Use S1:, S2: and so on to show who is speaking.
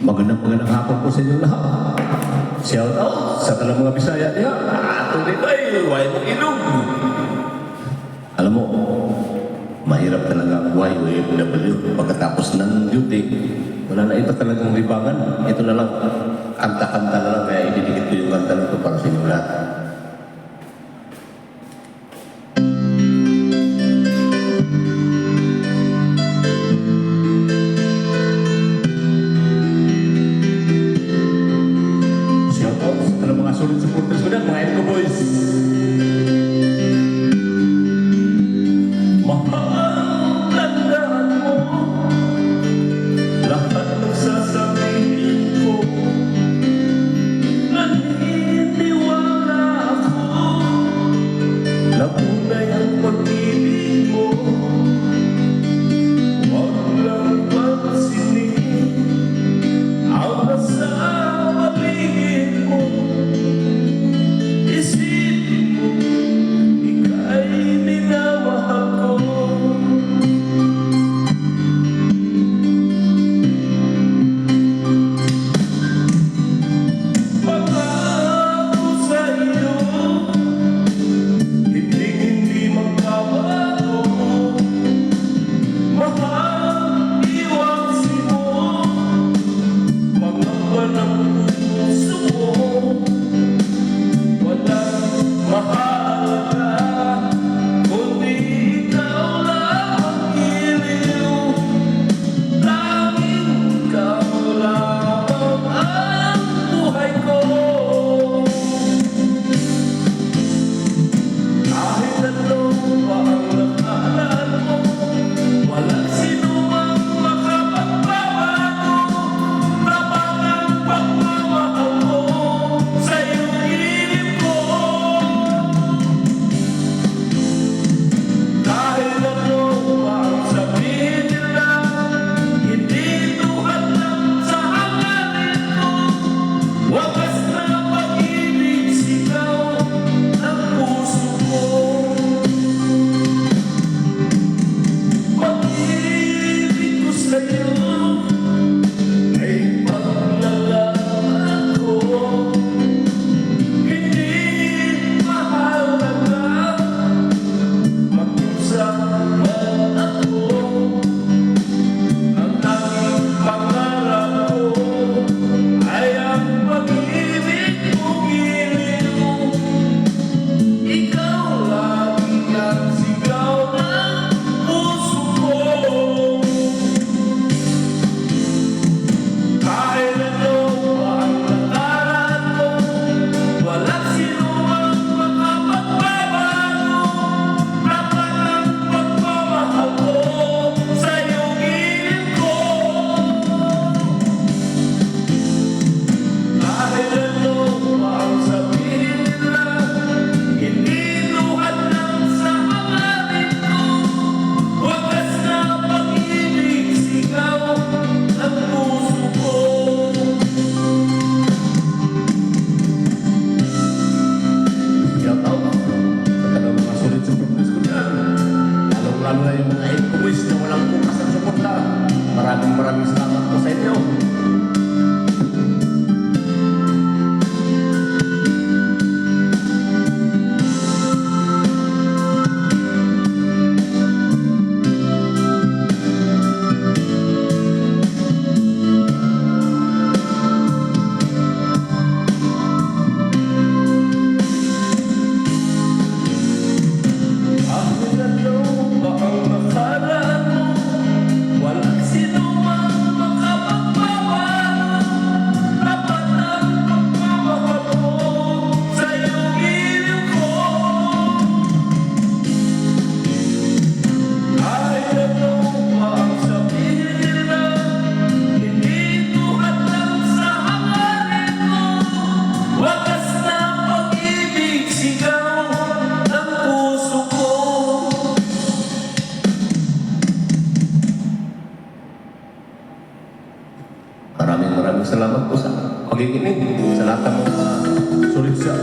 S1: Magandang hapon po sa inyo lahat. Shout out sa talang mga Bisaya niya. Atong dito ay huwag mong ilog. Alam mo, mahirap talaga ang buhay OFW pagkatapos ng duty. Wala na ito talagang libangan. Ito na lang, kanta-kanta na lang. Kaya ididikit ko yung kanta na ito para sa inyo lahat. Sulit supporters ko na, mga Eco Boys. Mahal, tandaan mo lahat ng sasabihin ko. Naniniwala ako napunay ang pag-ibig mo. Huwag lang pansinin ang nasa paligid mo. Maraming salamat po sa inyo. Maraming salamat po sa pakikinig sa lahat ng mga sulit sa